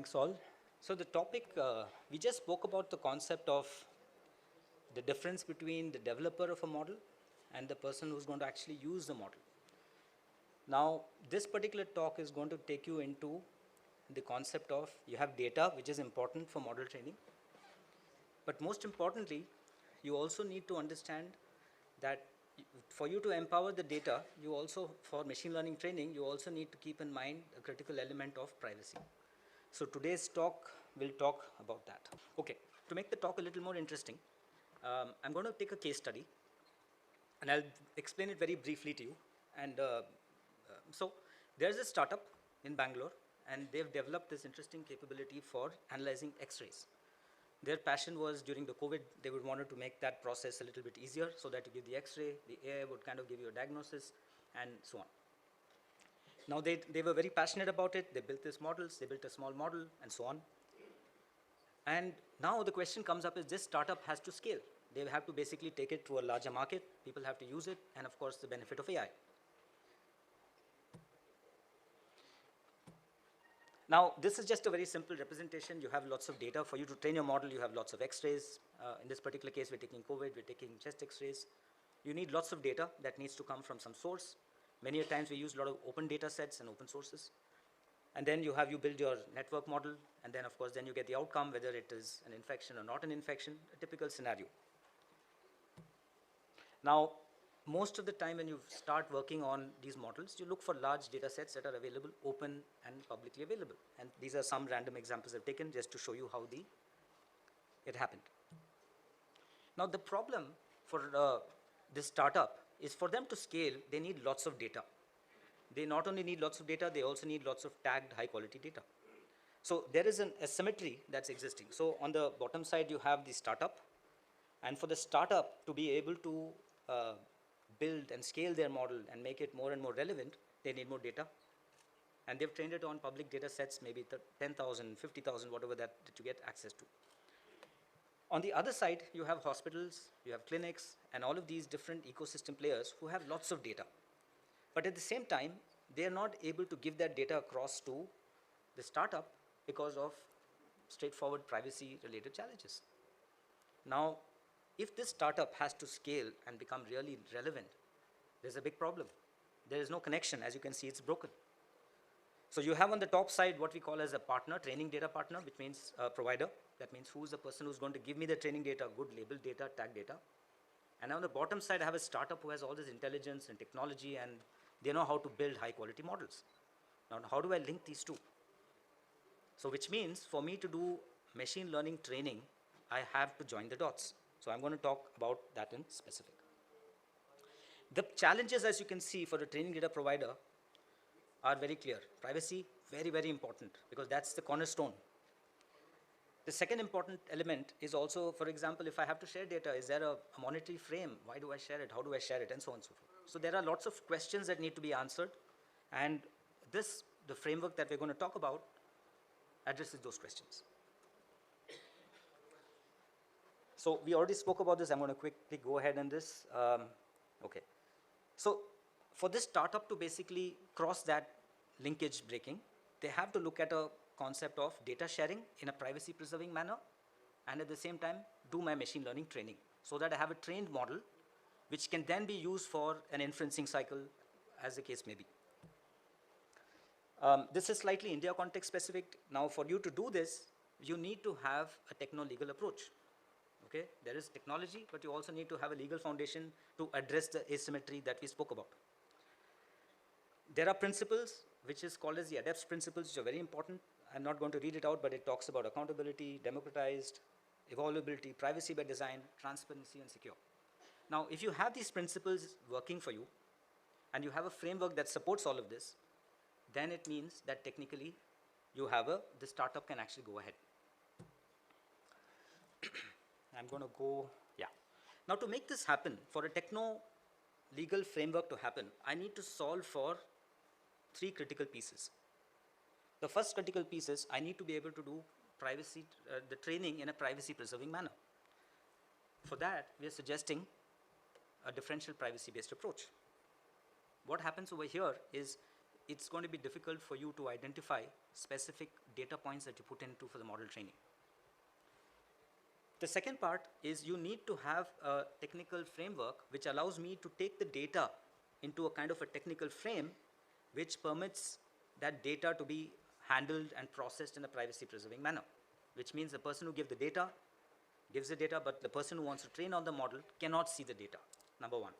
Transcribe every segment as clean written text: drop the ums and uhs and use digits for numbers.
Thanks all. So the topic, we just spoke about the concept of the difference between the developer of a model and the person who's going to actually use the model. Now, this particular talk is going to take you into the concept of you have data, which is important for model training. But most importantly, you also need to understand that for you to empower the data, you also, for machine learning training, you also need to keep in mind a critical element of privacy. So today's talk will talk about that. Okay, to make the talk a little more interesting, I'm going to take a case study and I'll explain it very briefly to you. And so there's a startup in Bangalore and they've developed this interesting capability for analyzing X-rays. Their passion was during the COVID, they would wanted to make that process a little bit easier so that you give the X-ray, the AI would kind of give you a diagnosis and so on. Now they were very passionate about it, they built these models, they built a small model and so on. And now the question comes up is this startup has to scale. They have to basically take it to a larger market, people have to use it, and of course the benefit of AI. Now, this is just a very simple representation. You have lots of data. For you to train your model, you have lots of X-rays. In this particular case, we're taking COVID, we're taking chest X-rays. You need lots of data that needs to come from some source. Many a times we use a lot of open data sets and open sources. And then you build your network model, and then of course, then you get the outcome, whether it is an infection or not an infection, a typical scenario. Now, most of the time when you start working on these models, you look for large data sets that are available, open and publicly available. And these are some random examples I've taken just to show you how it happened. Now, the problem for this startup is for them to scale, they need lots of data. They not only need lots of data, they also need lots of tagged high quality data. So there is an asymmetry that's existing. So on the bottom side, you have the startup. And for the startup to be able to build and scale their model and make it more and more relevant, they need more data. And they've trained it on public data sets, maybe 10,000, 50,000, whatever that you get access to. On the other side, you have hospitals, you have clinics, and all of these different ecosystem players who have lots of data. But at the same time, they are not able to give that data across to the startup because of straightforward privacy-related challenges. Now, if this startup has to scale and become really relevant, there's a big problem. There is no connection. As you can see, it's broken. So you have on the top side what we call as a partner, training data partner, which means a provider. That means who's the person who's going to give me the training data, good label data, tag data. And on the bottom side, I have a startup who has all this intelligence and technology, and they know how to build high-quality models. Now, how do I link these two? So which means for me to do machine learning training, I have to join the dots. So I'm going to talk about that in specific. The challenges, as you can see, for the training data provider are very clear. Privacy, very, very important, because that's the cornerstone. The second important element is also, for example, if I have to share data, is there a monetary frame? Why do I share it? How do I share it? And so on and so forth. So there are lots of questions that need to be answered. And the framework that we're going to talk about, addresses those questions. So we already spoke about this. I'm going to quickly go ahead on this. Okay. So for this startup to basically cross that linkage breaking, they have to look at a concept of data sharing in a privacy preserving manner, and at the same time do my machine learning training so that I have a trained model which can then be used for an inferencing cycle, as the case may be. This is slightly India context specific. Now for you to do this, you need to have a techno-legal approach. Okay? There is technology, but you also need to have a legal foundation to address the asymmetry that we spoke about. There are principles, which is called as the ADEPS principles, which are very important. I'm not going to read it out, but it talks about accountability, democratized, evaluability, privacy by design, transparency, and secure. Now, if you have these principles working for you, and you have a framework that supports all of this, then it means that technically you have the startup can actually go ahead. I'm going to go, yeah. Now to make this happen, for a techno-legal framework to happen, I need to solve for 3 critical pieces. The first critical piece is I need to be able to do privacy, the training in a privacy-preserving manner. For that, we are suggesting a differential privacy-based approach. What happens over here is it's going to be difficult for you to identify specific data points that you put into for the model training. The second part is you need to have a technical framework which allows me to take the data into a kind of a technical frame which permits that data to be handled and processed in a privacy-preserving manner, which means the person who gives the data, but the person who wants to train on the model cannot see the data, number one.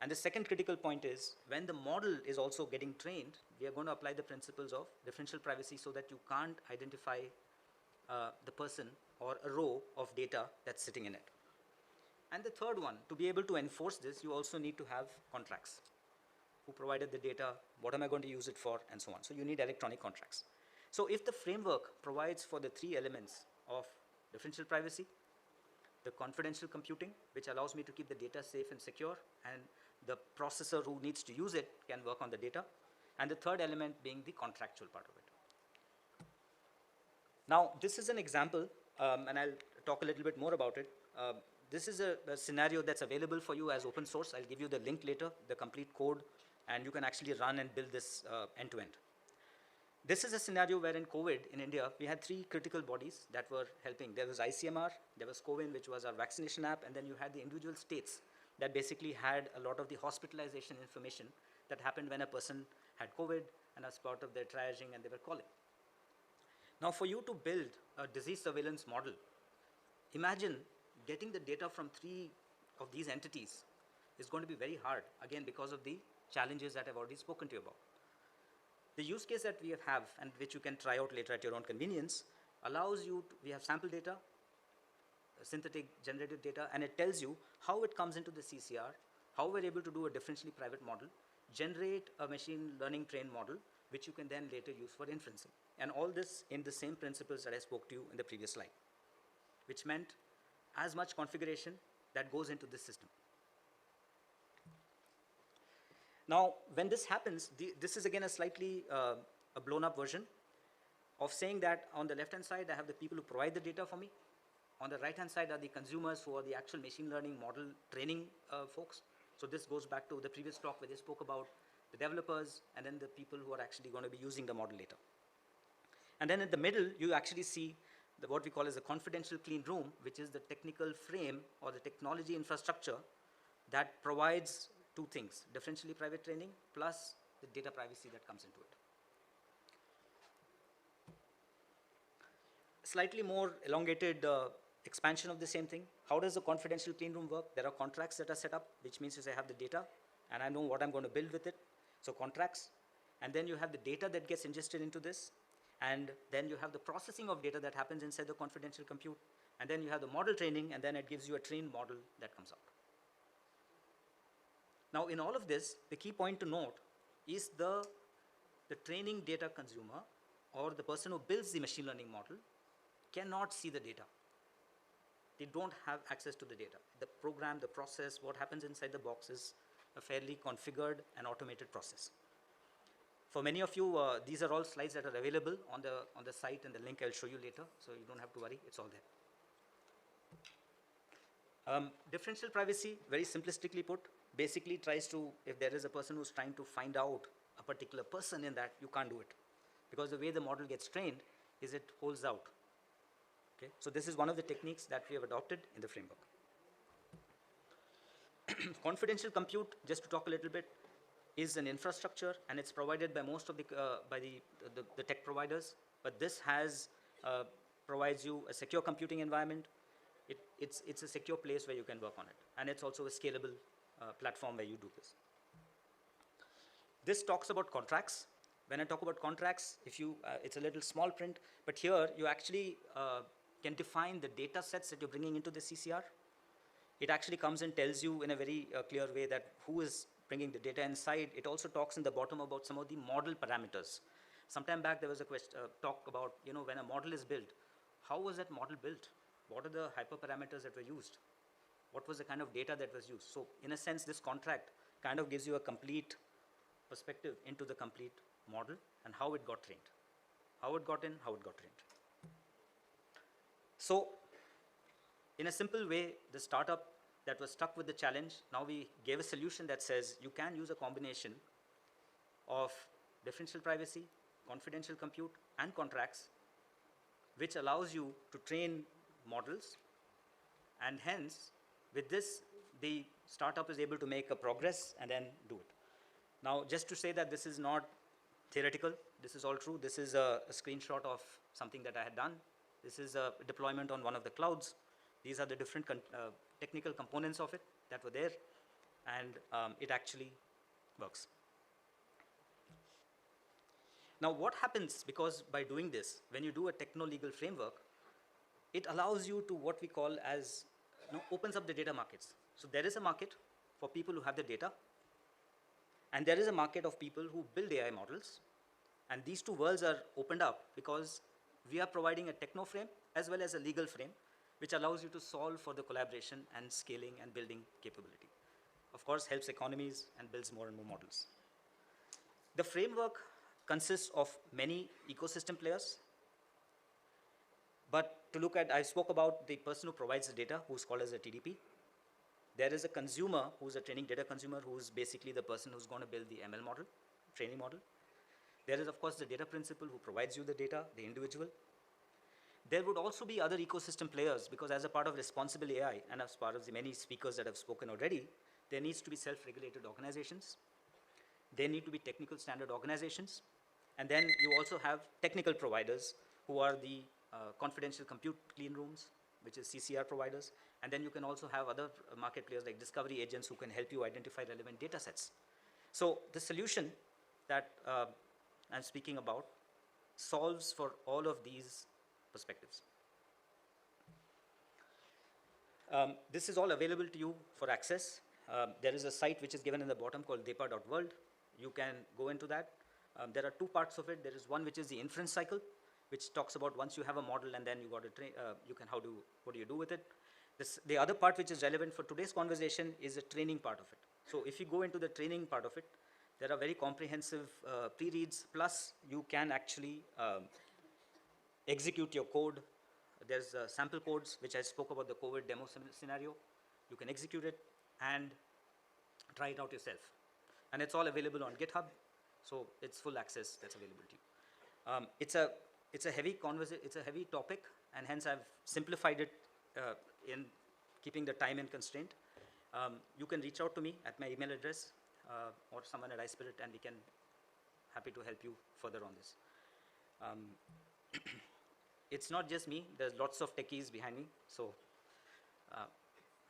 And the second critical point is when the model is also getting trained, we are going to apply the principles of differential privacy so that you can't identify the person or a row of data that's sitting in it. And the third one, to be able to enforce this, you also need to have contracts. Who provided the data, what am I going to use it for, and so on. So you need electronic contracts. So if the framework provides for the three elements of differential privacy, the confidential computing, which allows me to keep the data safe and secure, and the processor who needs to use it can work on the data, and the third element being the contractual part of it. Now, this is an example, and I'll talk a little bit more about it. This is a scenario that's available for you as open source. I'll give you the link later, the complete code, and you can actually run and build this end-to-end. This is a scenario where in COVID in India, we had three critical bodies that were helping. There was ICMR, there was CoWIN, which was our vaccination app, and then you had the individual states that basically had a lot of the hospitalization information that happened when a person had COVID and as part of their triaging and they were calling. Now for you to build a disease surveillance model, imagine getting the data from three of these entities is going to be very hard, again, because of the challenges that I've already spoken to you about. The use case that we have, and which you can try out later at your own convenience, allows you to, we have sample data, synthetic generated data, and it tells you how it comes into the CCR, how we're able to do a differentially private model, generate a machine learning trained model, which you can then later use for inferencing. And all this in the same principles that I spoke to you in the previous slide, which meant as much configuration that goes into this system. Now, when this happens, this is again a slightly a blown up version of saying that on the left-hand side, I have the people who provide the data for me. On the right-hand side are the consumers who are the actual machine learning model training folks. So this goes back to the previous talk where they spoke about the developers and then the people who are actually going to be using the model later. And then in the middle, you actually see what we call as a confidential clean room, which is the technical frame or the technology infrastructure that provides two things, differentially private training plus the data privacy that comes into it. Slightly more elongated expansion of the same thing. How does the confidential clean room work? There are contracts that are set up, which means I have the data and I know what I'm going to build with it. So contracts, and then you have the data that gets ingested into this, and then you have the processing of data that happens inside the confidential compute, and then you have the model training, and then it gives you a trained model that comes out. Now in all of this, the key point to note is the training data consumer or the person who builds the machine learning model cannot see the data. They don't have access to the data. The program, the process, what happens inside the box is a fairly configured and automated process. For many of you, these are all slides that are available on the site, and the link I'll show you later, so you don't have to worry, it's all there. Differential privacy, very simplistically put, basically tries to, if there is a person who's trying to find out a particular person in that, you can't do it. Because the way the model gets trained is it holds out. Okay? So this is one of the techniques that we have adopted in the framework. Confidential compute, just to talk a little bit, is an infrastructure, and it's provided by most of the tech providers. But this provides you a secure computing environment. It's a secure place where you can work on it, and it's also a scalable platform where you do this. This talks about contracts. When I talk about contracts, it's a little small print, but here you actually can define the data sets that you're bringing into the CCR. It actually comes and tells you in a very clear way that who is bringing the data inside. It also talks in the bottom about some of the model parameters. Sometime back there was a talk about, when a model is built, how was that model built? What are the hyperparameters that were used? What was the kind of data that was used? So in a sense, this contract kind of gives you a complete perspective into the complete model and how it got trained, how it got in, how it got trained. So in a simple way, the startup that was stuck with the challenge, now we gave a solution that says you can use a combination of differential privacy, confidential compute, and contracts, which allows you to train models, and hence, with this, the startup is able to make a progress and then do it. Now, just to say that this is not theoretical, this is all true. This is a screenshot of something that I had done. This is a deployment on one of the clouds. These are the different technical components of it that were there, and it actually works. Now, what happens, because by doing this, when you do a techno-legal framework, it allows you to what we call as, opens up the data markets. So there is a market for people who have the data, and there is a market of people who build AI models, and these two worlds are opened up because we are providing a techno frame as well as a legal frame, which allows you to solve for the collaboration and scaling and building capability. Of course, helps economies and builds more and more models. The framework consists of many ecosystem players, but to look at, I spoke about the person who provides the data, who's called as a TDP. There is a consumer who's a training data consumer, who's basically the person who's going to build the ML model, training model. There is, of course, the data principal who provides you the data, the individual. There would also be other ecosystem players, because as a part of responsible AI, and as part of the many speakers that have spoken already, there needs to be self-regulated organizations. There need to be technical standard organizations. And then you also have technical providers who are the confidential compute clean rooms, which is CCR providers. And then you can also have other market players like discovery agents who can help you identify relevant data sets. So the solution that I'm speaking about solves for all of these perspectives. This is all available to you for access. There is a site which is given in the bottom called DEPA.world. You can go into that. There are two parts of it. There is one which is the inference cycle, which talks about once you have a model and then you got to train, what do you do with it? The other part which is relevant for today's conversation is the training part of it. So if you go into the training part of it, there are very comprehensive pre-reads, plus you can actually execute your code. There's sample codes, which I spoke about the COVID demo scenario. You can execute it and try it out yourself. And it's all available on GitHub, so it's full access that's available to you. It's a heavy topic, and hence I've simplified it in keeping the time in constraint. You can reach out to me at my email address or someone at iSpirit, and we can happy to help you further on this. It's not just me. There's lots of techies behind me, so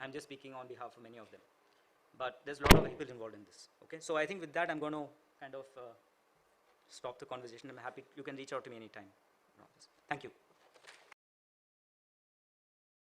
I'm just speaking on behalf of many of them. But there's a lot of people involved in this. Okay, so I think with that I'm going to kind of stop the conversation. I'm happy. You can reach out to me anytime around this. Thank you.